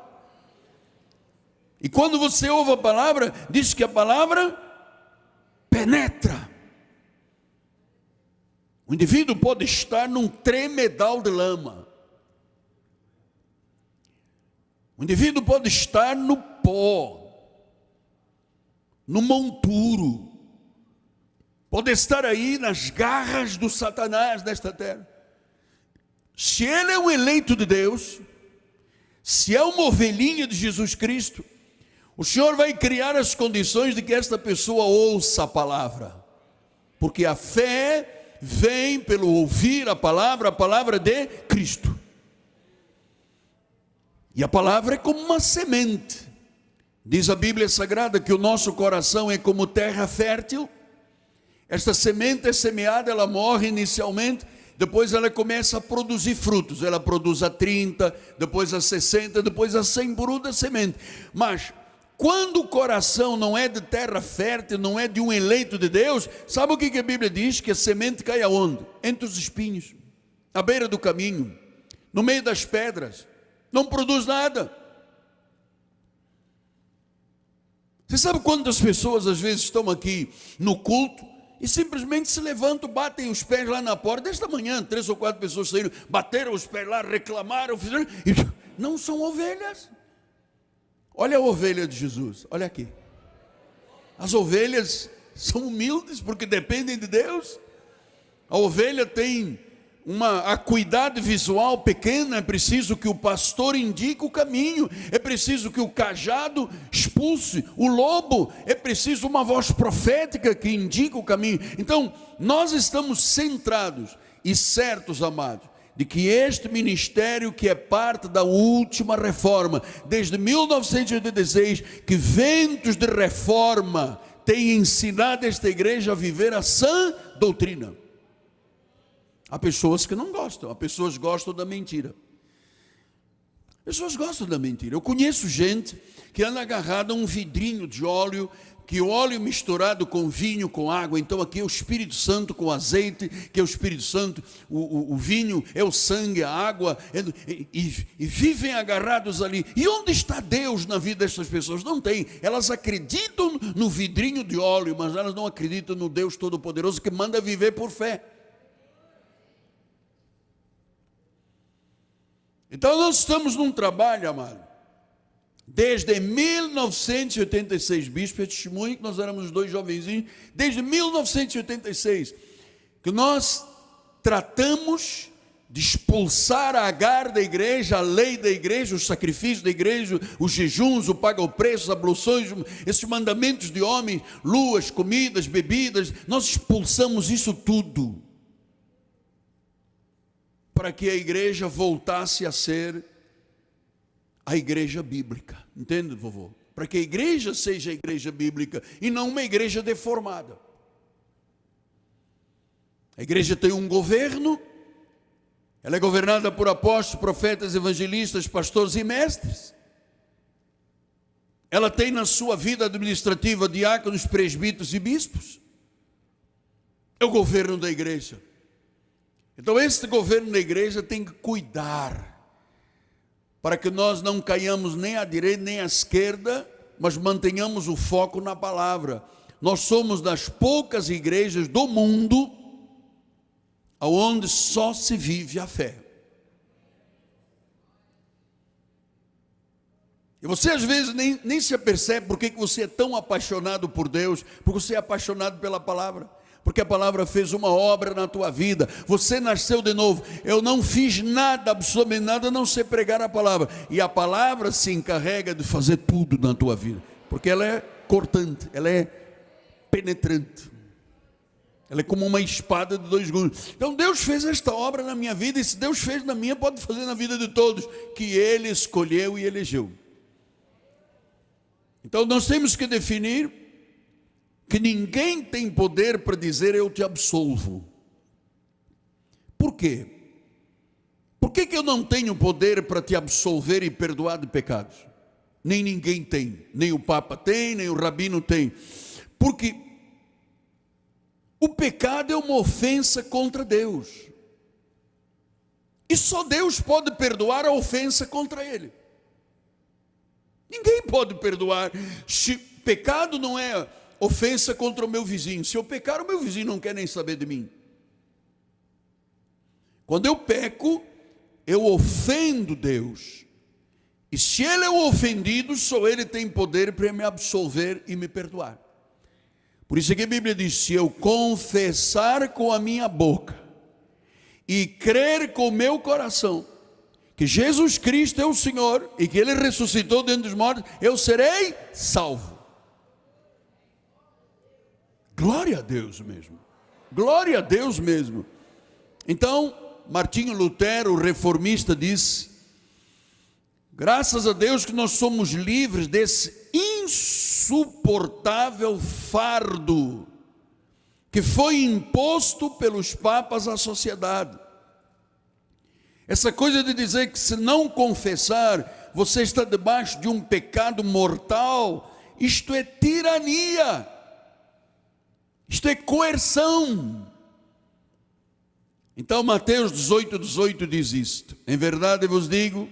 [SPEAKER 1] E quando você ouve a palavra, diz que a palavra penetra. O indivíduo pode estar num tremedal de lama. O indivíduo pode estar no pó, no monturo, pode estar aí nas garras do Satanás desta terra. Se ele é um eleito de Deus, se é uma ovelhinha de Jesus Cristo, o Senhor vai criar as condições de que esta pessoa ouça a palavra, porque a fé vem pelo ouvir a palavra de Cristo. E a palavra é como uma semente. Diz a Bíblia Sagrada que o nosso coração é como terra fértil. Esta semente é semeada, ela morre inicialmente, depois ela começa a produzir frutos. Ela produz a 30, depois a 60, depois a 100 por da semente. Mas quando o coração não é de terra fértil, não é de um eleito de Deus, sabe o que a Bíblia diz? Que a semente cai aonde? Entre os espinhos, à beira do caminho, no meio das pedras, não produz nada. Você sabe quantas pessoas às vezes estão aqui no culto e simplesmente se levantam, batem os pés lá na porta? Desta manhã, 3 ou 4 pessoas saíram, bateram os pés lá, reclamaram, fizeram, e não são ovelhas. Olha a ovelha de Jesus, olha aqui. As ovelhas são humildes porque dependem de Deus. A ovelha tem uma acuidade visual pequena, é preciso que o pastor indique o caminho, é preciso que o cajado expulse o lobo, é preciso uma voz profética que indique o caminho. Então, nós estamos centrados e certos, amados, de que este ministério, que é parte da última reforma, desde 1986, que ventos de reforma têm ensinado esta igreja a viver a sã doutrina. Há pessoas que não gostam, há pessoas que gostam da mentira. Pessoas gostam da mentira. Eu conheço gente que anda agarrada a um vidrinho de óleo, que o óleo misturado com vinho, com água, então aqui é o Espírito Santo com azeite, que é o Espírito Santo, o vinho é o sangue, a água, e vivem agarrados ali. E onde está Deus na vida dessas pessoas? Não tem. Elas acreditam no vidrinho de óleo, mas elas não acreditam no Deus Todo-Poderoso que manda viver por fé. Então nós estamos num trabalho, amado, desde 1986, bispo é testemunho que nós éramos 2 jovenzinhos, desde 1986, que nós tratamos de expulsar a Agar da igreja, a lei da igreja, os sacrifícios da igreja, os jejuns, o paga o preço, as abluções, esses mandamentos de homens, luas, comidas, bebidas, nós expulsamos isso tudo, para que a igreja voltasse a ser a igreja bíblica, entende, vovô? Para que a igreja seja a igreja bíblica e não uma igreja deformada. A igreja tem um governo, ela é governada por apóstolos, profetas, evangelistas, pastores e mestres. Ela tem na sua vida administrativa diáconos, presbíteros e bispos. É o governo da igreja. Então este governo da igreja tem que cuidar para que nós não caiamos nem à direita nem à esquerda, mas mantenhamos o foco na palavra. Nós somos das poucas igrejas do mundo onde só se vive a fé. E você às vezes nem se apercebe porque que você é tão apaixonado por Deus, porque você é apaixonado pela palavra. Porque a palavra fez uma obra na tua vida, você nasceu de novo. Eu não fiz nada, absolutamente nada, a não sei pregar a palavra. E a palavra se encarrega de fazer tudo na tua vida, porque ela é cortante, ela é penetrante, ela é como uma espada de 2 gumes. Então Deus fez esta obra na minha vida, e se Deus fez na minha, pode fazer na vida de todos, que Ele escolheu e elegeu. Então nós temos que definir que ninguém tem poder para dizer eu te absolvo. Por quê? Por que eu não tenho poder para te absolver e perdoar de pecados? Nem ninguém tem, nem o Papa tem, nem o Rabino tem. Porque o pecado é uma ofensa contra Deus. E só Deus pode perdoar a ofensa contra Ele. Ninguém pode perdoar. Se pecado não é ofensa contra o meu vizinho, se eu pecar, o meu vizinho não quer nem saber de mim. Quando eu peco, eu ofendo Deus. E se Ele é o ofendido, só Ele tem poder para me absolver e me perdoar. Por isso que a Bíblia diz: se eu confessar com a minha boca e crer com o meu coração que Jesus Cristo é o Senhor e que Ele ressuscitou dentre os mortos, eu serei salvo. Glória a Deus mesmo. Glória a Deus mesmo. Então, Martinho Lutero, o reformista, disse: graças a Deus que nós somos livres desse insuportável fardo que foi imposto pelos papas à sociedade. Essa coisa de dizer que se não confessar, você está debaixo de um pecado mortal, isto é tirania, isto é coerção. Então Mateus 18 diz isto: em verdade vos digo,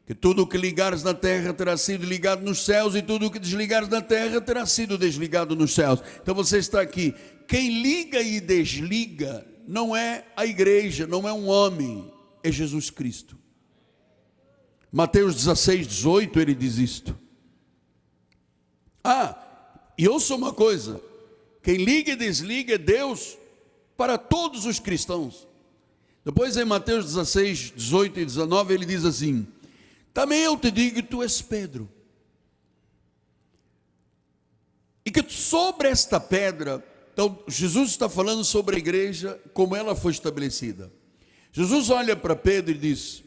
[SPEAKER 1] que tudo o que ligares na terra terá sido ligado nos céus, e tudo o que desligares na terra terá sido desligado nos céus. Então você está aqui, quem liga e desliga não é a igreja, não é um homem, é Jesus Cristo. Mateus 18 ele diz isto. E ouça uma coisa, quem liga e desliga é Deus para todos os cristãos. Depois em Mateus 18 e 19 ele diz assim: também eu te digo que tu és Pedro, e que sobre esta pedra, então Jesus está falando sobre a igreja, como ela foi estabelecida. Jesus olha para Pedro e diz: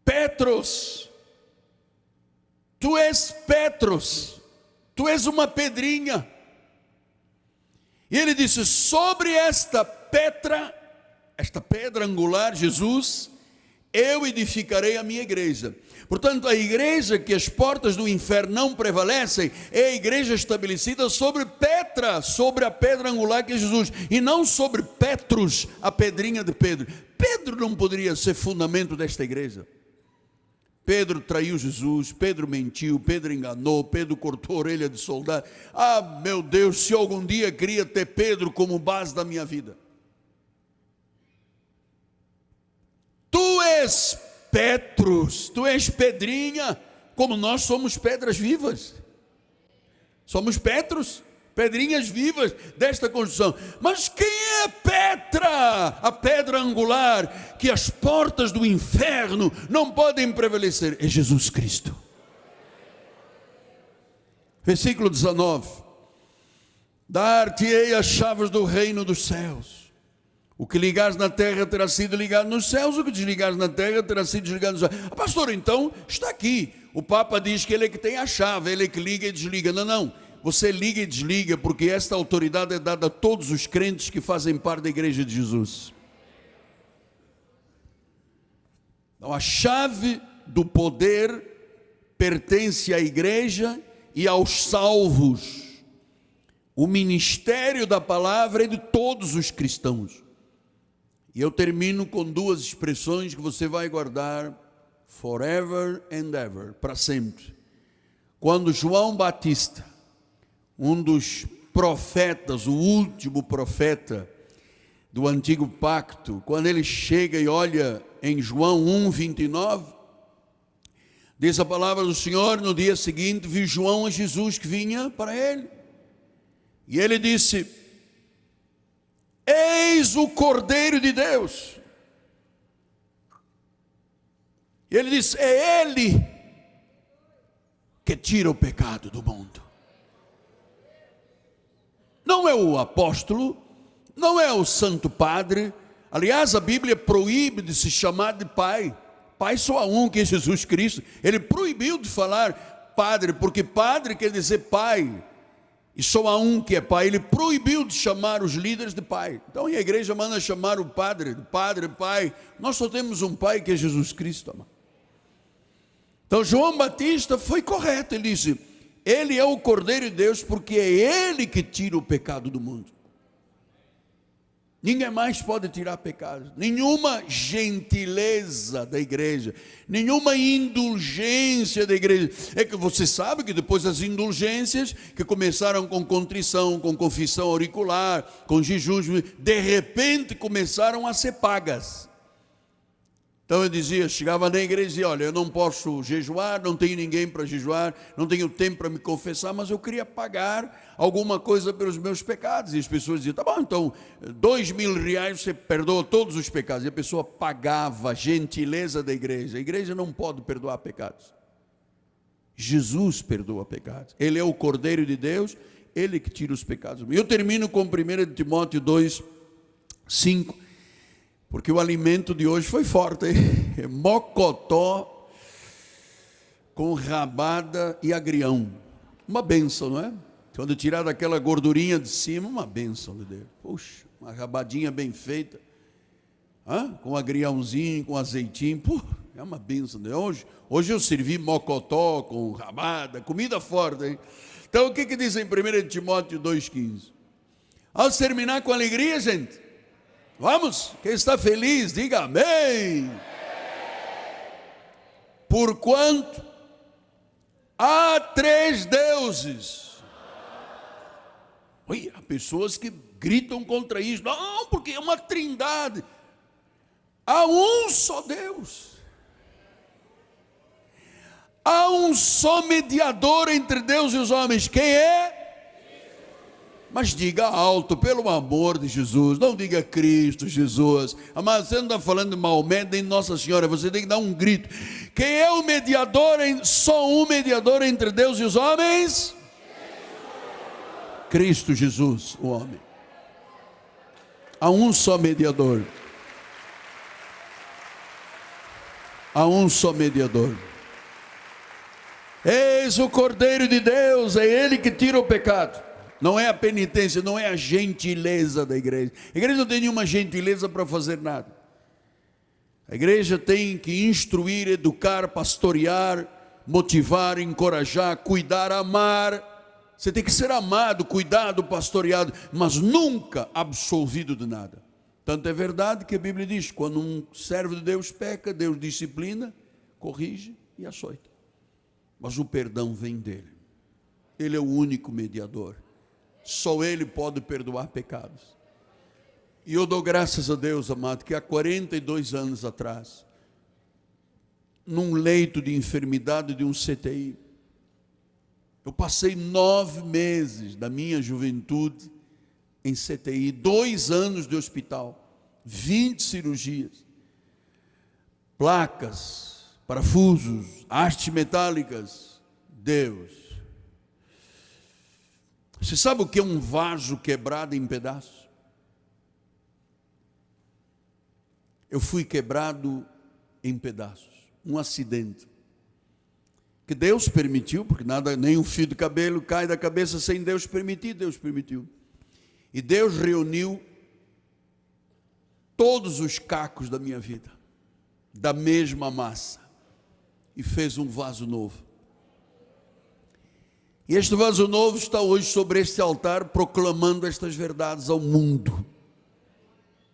[SPEAKER 1] Petros, tu és Petros, tu és uma pedrinha. E ele disse: sobre esta pedra angular, Jesus, eu edificarei a minha igreja. Portanto, a igreja que as portas do inferno não prevalecem é a igreja estabelecida sobre Petra, sobre a pedra angular que é Jesus, e não sobre Petros, a pedrinha de Pedro. Pedro não poderia ser fundamento desta igreja. Pedro traiu Jesus, Pedro mentiu, Pedro enganou, Pedro cortou a orelha de soldado. Meu Deus, se algum dia queria ter Pedro como base da minha vida. Tu és Petros, tu és pedrinha, como nós somos pedras vivas. Somos Petros, pedrinhas vivas desta construção. Mas quem é Petra, a pedra angular, que as portas do inferno não podem prevalecer? É Jesus Cristo. Versículo 19: dar-te-ei as chaves do reino dos céus. O que ligares na terra terá sido ligado nos céus, o que desligares na terra terá sido desligado nos céus. Pastor, então está aqui, o Papa diz que ele é que tem a chave, ele é que liga e desliga. Não, você liga e desliga, porque esta autoridade é dada a todos os crentes que fazem parte da igreja de Jesus. Então a chave do poder pertence à igreja e aos salvos. O ministério da palavra é de todos os cristãos. E eu termino com duas expressões que você vai guardar forever and ever, para sempre. Quando João Batista, um dos profetas, o último profeta do antigo pacto, quando ele chega e olha em João 1:29, diz a palavra do Senhor: no dia seguinte viu João a Jesus que vinha para ele, e ele disse: eis o Cordeiro de Deus. E ele diz: é Ele que tira o pecado do mundo. Não é o apóstolo, não é o Santo Padre. Aliás, a Bíblia proíbe de se chamar de pai. Pai só há um, que é Jesus Cristo. Ele proibiu de falar padre, porque padre quer dizer pai, e só há um que é pai. Ele proibiu de chamar os líderes de pai. Então a igreja manda chamar o padre, pai. Nós só temos um pai, que é Jesus Cristo, amado. Então João Batista foi correto, ele disse: ele é o Cordeiro de Deus, porque é ele que tira o pecado do mundo. Ninguém mais pode tirar pecado. Nenhuma gentileza da igreja, nenhuma indulgência da igreja. É que você sabe que depois das indulgências, que começaram com contrição, com confissão auricular, com jejuns, de repente começaram a ser pagas. Então eu dizia, chegava na igreja e dizia: olha, eu não posso jejuar, não tenho ninguém para jejuar, não tenho tempo para me confessar, mas eu queria pagar alguma coisa pelos meus pecados. E as pessoas diziam: tá bom, então R$2.000 você perdoa todos os pecados. E a pessoa pagava. A gentileza da igreja. A igreja não pode perdoar pecados. Jesus perdoa pecados. Ele é o Cordeiro de Deus, ele que tira os pecados. Eu termino com 1 Timóteo 2:5. Porque o alimento de hoje foi forte, hein? Mocotó com rabada e agrião. Uma bênção, não é? Quando tirar daquela gordurinha de cima, uma bênção de Deus. Puxa, uma rabadinha bem feita. Com agriãozinho, com azeitinho. Pô, é uma bênção. Hoje eu servi mocotó com rabada, comida forte, hein? Então o que diz em 1 Timóteo 2,15? Vamos terminar com alegria, gente? Vamos? Quem está feliz, diga amém. Porquanto há 3 deuses. Oi, há pessoas que gritam contra isso. Não, porque é uma trindade. Há um só Deus. Há um só mediador entre Deus e os homens. Quem é? Mas diga alto, pelo amor de Jesus. Não diga Cristo Jesus. Mas você não está falando de Maomé nem Nossa Senhora. Você tem que dar um grito. Quem é o mediador? Só um mediador entre Deus e os homens? Cristo Jesus, o homem. Há um só mediador. Há um só mediador. Eis o Cordeiro de Deus, é Ele que tira o pecado. Não é a penitência, não é a gentileza da igreja. A igreja não tem nenhuma gentileza para fazer nada. A igreja tem que instruir, educar, pastorear, motivar, encorajar, cuidar, amar. Você tem que ser amado, cuidado, pastoreado, mas nunca absolvido de nada. Tanto é verdade que a Bíblia diz, quando um servo de Deus peca, Deus disciplina, corrige e açoita. Mas o perdão vem dele. Ele é o único mediador. Só Ele pode perdoar pecados. E eu dou graças a Deus, amado, que há 42 anos atrás, num leito de enfermidade de um CTI, eu passei 9 meses da minha juventude em CTI, 2 anos de hospital, 20 cirurgias, placas, parafusos, hastes metálicas. Deus. Você sabe o que é um vaso quebrado em pedaços? Eu fui quebrado em pedaços, um acidente, que Deus permitiu, porque nada, nem um fio de cabelo cai da cabeça sem Deus permitir, Deus permitiu. E Deus reuniu todos os cacos da minha vida, da mesma massa, e fez um vaso novo. E este vaso novo está hoje sobre este altar, proclamando estas verdades ao mundo.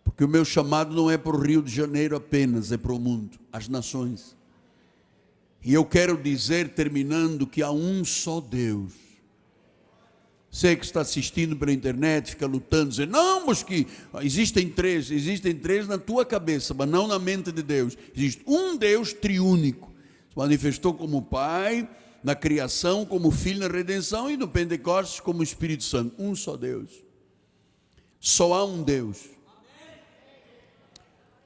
[SPEAKER 1] Porque o meu chamado não é para o Rio de Janeiro apenas, é para o mundo, as nações. E eu quero dizer, terminando, que há um só Deus. Você que está assistindo pela internet, fica lutando, dizendo, não, mas que existem três na tua cabeça, mas não na mente de Deus. Existe um Deus triúnico, se manifestou como Pai, na criação, como Filho na redenção, e no Pentecostes como Espírito Santo. Um só Deus. Só há um Deus.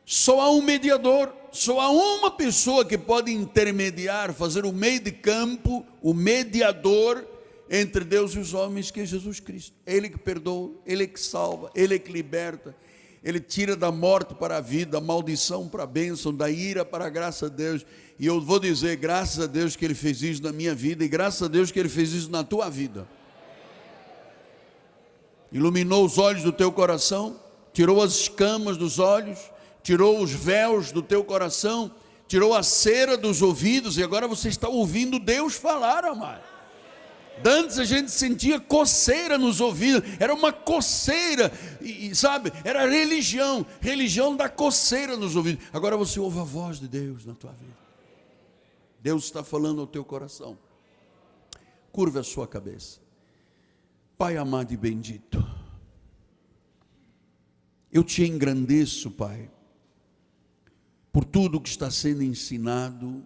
[SPEAKER 1] Só há um mediador. Só há uma pessoa que pode intermediar, fazer o meio de campo, o mediador entre Deus e os homens, que é Jesus Cristo. Ele que perdoa, Ele que salva, Ele que liberta, Ele tira da morte para a vida, da maldição para a bênção, da ira para a graça de Deus. E eu vou dizer, graças a Deus que Ele fez isso na minha vida, e graças a Deus que Ele fez isso na tua vida. Iluminou os olhos do teu coração, tirou as escamas dos olhos, tirou os véus do teu coração, tirou a cera dos ouvidos, e agora você está ouvindo Deus falar, amado. Antes a gente sentia coceira nos ouvidos, era uma coceira, e sabe, era religião da coceira nos ouvidos. Agora você ouve a voz de Deus na tua vida. Deus está falando ao teu coração. Curva a sua cabeça. Pai amado e bendito, eu te engrandeço, Pai, por tudo que está sendo ensinado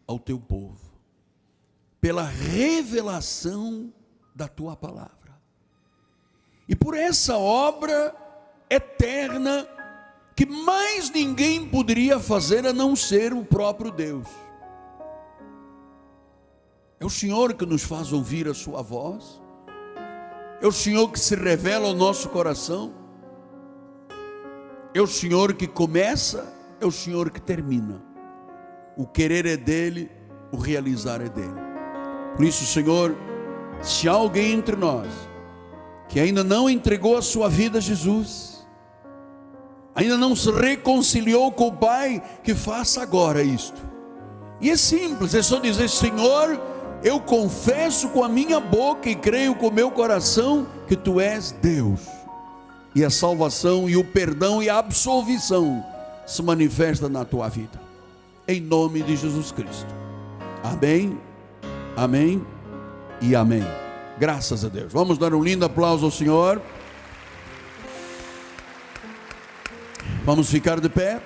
[SPEAKER 1] ao teu povo, pela revelação da tua palavra, e por essa obra eterna, que mais ninguém poderia fazer a não ser o próprio Deus. É o Senhor que nos faz ouvir a sua voz, é o Senhor que se revela ao nosso coração, é o Senhor que começa, é o Senhor que termina. O querer é dele, o realizar é dele. Por isso, Senhor, se há alguém entre nós que ainda não entregou a sua vida a Jesus, ainda não se reconciliou com o Pai, que faça agora isto. E é simples, é só dizer: Senhor, eu confesso com a minha boca e creio com o meu coração que Tu és Deus. E a salvação, e o perdão, e a absolvição se manifesta na tua vida, em nome de Jesus Cristo. Amém, amém e amém. Graças a Deus. Vamos dar um lindo aplauso ao Senhor. Vamos ficar de pé.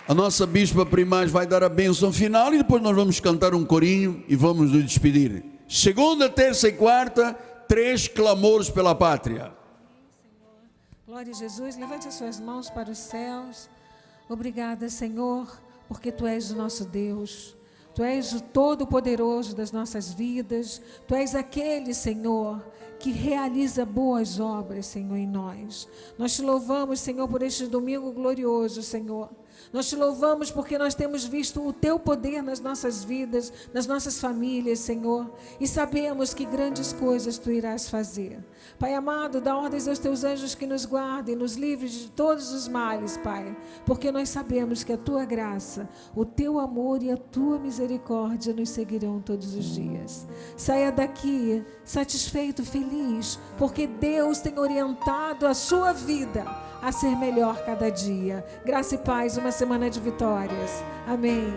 [SPEAKER 1] A nossa bispa primaz vai dar a bênção final e depois nós vamos cantar um corinho e vamos nos despedir. Segunda, terça e quarta, 3 clamores pela pátria.
[SPEAKER 2] Glória a Jesus. Levante as suas mãos para os céus. Obrigada, Senhor, porque Tu és o nosso Deus. Tu és o Todo-Poderoso das nossas vidas. Tu és aquele, Senhor, que realiza boas obras, Senhor, em nós. Nós Te louvamos, Senhor, por este domingo glorioso, Senhor. Nós Te louvamos porque nós temos visto o Teu poder nas nossas vidas, nas nossas famílias, Senhor. E sabemos que grandes coisas Tu irás fazer. Pai amado, dá ordens aos Teus anjos que nos guardem, nos livres de todos os males, Pai. Porque nós sabemos que a Tua graça, o Teu amor e a Tua misericórdia nos seguirão todos os dias. Saia daqui satisfeito, feliz, porque Deus tem orientado a sua vida a ser melhor cada dia. Graça e paz, uma semana de vitórias. Amém.